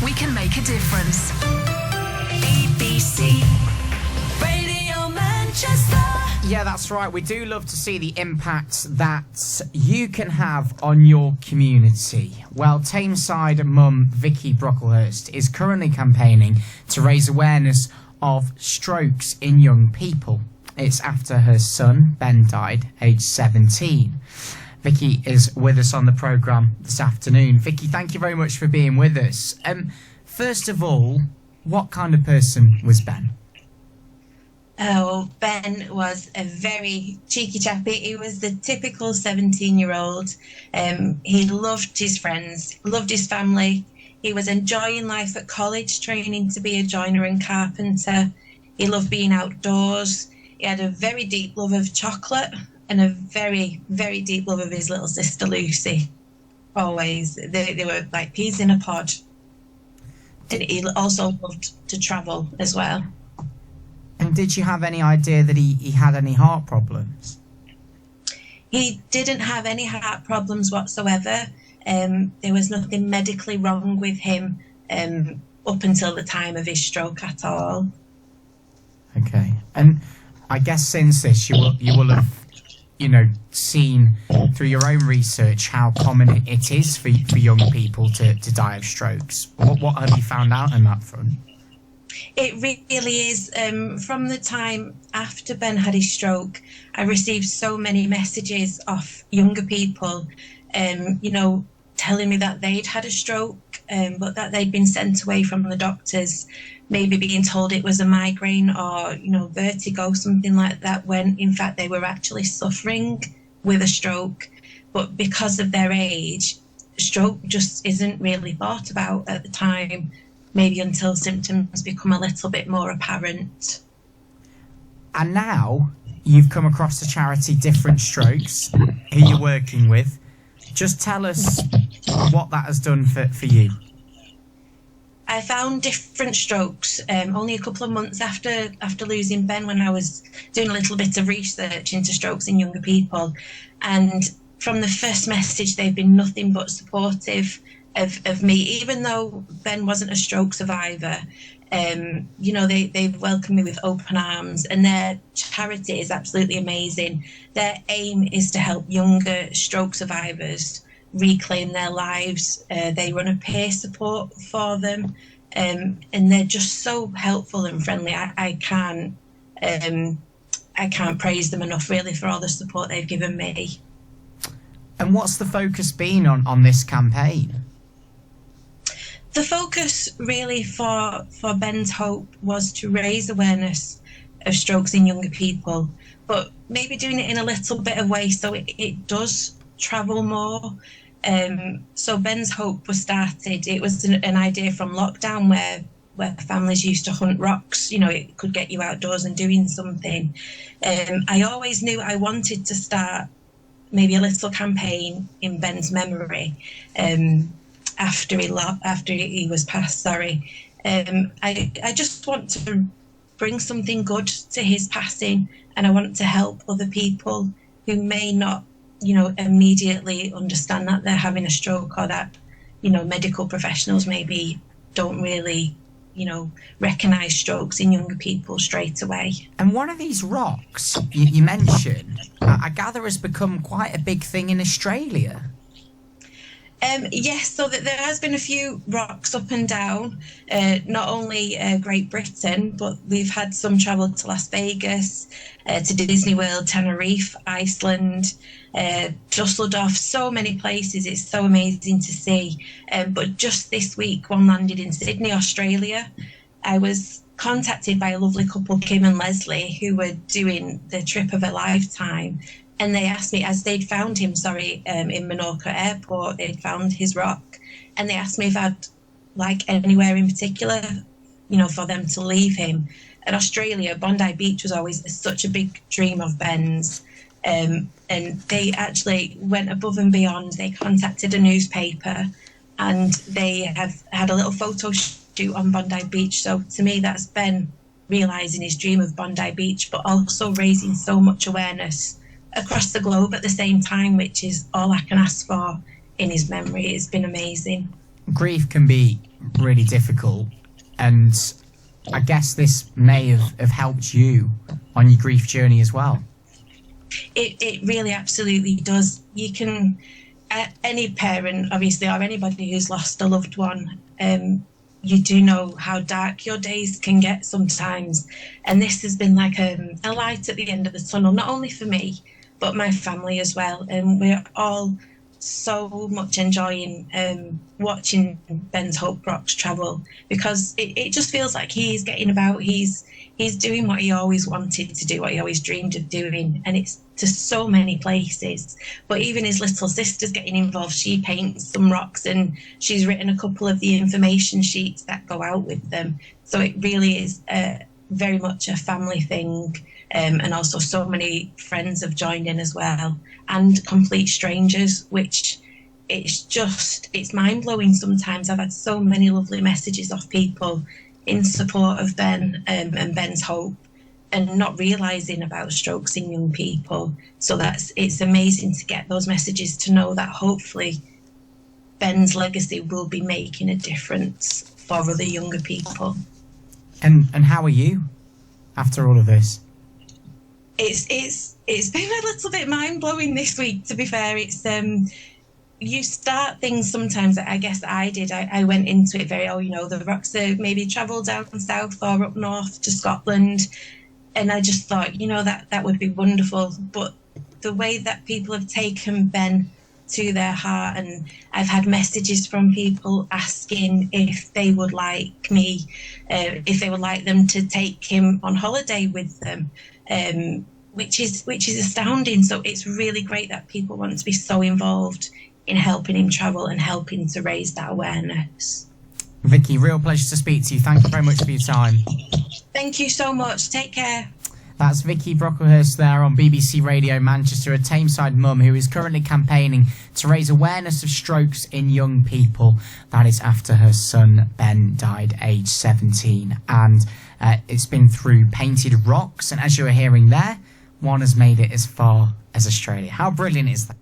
we can make a difference. BBC Radio Manchester. Yeah, that's right. We do love to see the impact that you can have on your community. Well, Tameside mum Vicki Brocklehurst is currently campaigning to raise awareness of strokes in young people. It's after her son, Ben, died, aged 17. Vicki is with us on the programme this afternoon. Vicki, thank you very much for being with us. First of all, what kind of person was Ben? Oh, Ben was a very cheeky chappy. He was the typical 17-year-old. He loved his friends, loved his family. He was enjoying life at college, training to be a joiner and carpenter. He loved being outdoors. He had a very deep love of chocolate and a very, very deep love of his little sister Lucy. Always. They were like peas in a pod. And he also loved to travel as well. And did you have any idea that he had any heart problems? He didn't have any heart problems whatsoever. There was nothing medically wrong with him up until the time of his stroke at all. Okay. And I guess since this, you will have, seen through your own research how common it is for young people to die of strokes. What have you found out on that front? It really is. From the time after Ben had his stroke, I received so many messages off younger people, telling me that they'd had a stroke, but that they'd been sent away from the doctors, maybe being told it was a migraine or, vertigo, something like that, when in fact they were actually suffering with a stroke. But because of their age, stroke just isn't really thought about at the time, maybe until symptoms become a little bit more apparent. And now you've come across the charity Different Strokes, who you're working with. Just tell us what that has done for you. I found Different Strokes only a couple of months after losing Ben, when I was doing a little bit of research into strokes in younger people. And from the first message, they've been nothing but supportive of me, even though Ben wasn't a stroke survivor. They've welcomed me with open arms, and their charity is absolutely amazing. Their aim is to help younger stroke survivors reclaim their lives. They run a peer support for them, and they're just so helpful and friendly. I can't praise them enough, really, for all the support they've given me. And what's the focus been on this campaign? The focus really for Ben's Hope was to raise awareness of strokes in younger people, but maybe doing it in a little bit of way so it does travel more. So Ben's Hope was started. It was an idea from lockdown where families used to hunt rocks. It could get you outdoors and doing something. I always knew I wanted to start maybe a little campaign in Ben's memory. After he was passed, sorry. I just want to bring something good to his passing, and I want to help other people who may not, immediately understand that they're having a stroke, or that, medical professionals maybe don't really, recognise strokes in younger people straight away. And one of these rocks you mentioned, I gather has become quite a big thing in Australia. Yes, so that there has been a few rocks up and down, not only Great Britain, but we've had some travel to Las Vegas, to Disney World, Tenerife, Iceland, Dusseldorf, so many places. It's so amazing to see. But just this week, one landed in Sydney, Australia. I was contacted by a lovely couple, Kim and Leslie, who were doing the trip of a lifetime. And they asked me, as they'd found him, in Menorca Airport, they'd found his rock. And they asked me if I'd like anywhere in particular, for them to leave him. And Australia, Bondi Beach was always such a big dream of Ben's. And they actually went above and beyond. They contacted a newspaper, and they have had a little photo shoot on Bondi Beach. So to me, that's Ben realising his dream of Bondi Beach, but also raising so much awareness across the globe at the same time, which is all I can ask for in his memory. It's been amazing. Grief can be really difficult, and I guess this may have helped you on your grief journey as well. It really absolutely does. You can, any parent, obviously, or anybody who's lost a loved one, you do know how dark your days can get sometimes. And this has been like a light at the end of the tunnel, not only for me, but my family as well. And we're all so much enjoying watching Ben's Hope Brock's travel, because it just feels like he's getting about. He's doing what he always wanted to do, what he always dreamed of doing, and it's to so many places. But even his little sister's getting involved. She paints some rocks, and she's written a couple of the information sheets that go out with them. So it really is very much a family thing. And also so many friends have joined in as well, and complete strangers, which it's mind-blowing sometimes. I've had so many lovely messages off people in support of Ben and Ben's Hope, and not realising about strokes in young people. So it's amazing to get those messages, to know that hopefully Ben's legacy will be making a difference for other younger people. And how are you after all of this? It's been a little bit mind-blowing this week, to be fair. It's you start things sometimes. I guess I did. I went into it very, the rocks are maybe travel down south or up north to Scotland, and I just thought, that would be wonderful. But the way that people have taken Ben to their heart, and I've had messages from people asking if they would like me, if they would like them to take him on holiday with them. Which is astounding. So it's really great that people want to be so involved in helping him travel and helping to raise that awareness. Vicki, real pleasure to speak to you. Thank you very much for your time. Thank you so much. Take care. That's Vicki Brocklehurst there on BBC Radio Manchester, a Tameside mum who is currently campaigning to raise awareness of strokes in young people. That is after her son Ben died aged 17, and it's been through painted rocks, and as you were hearing there, one has made it as far as Australia. How brilliant is that?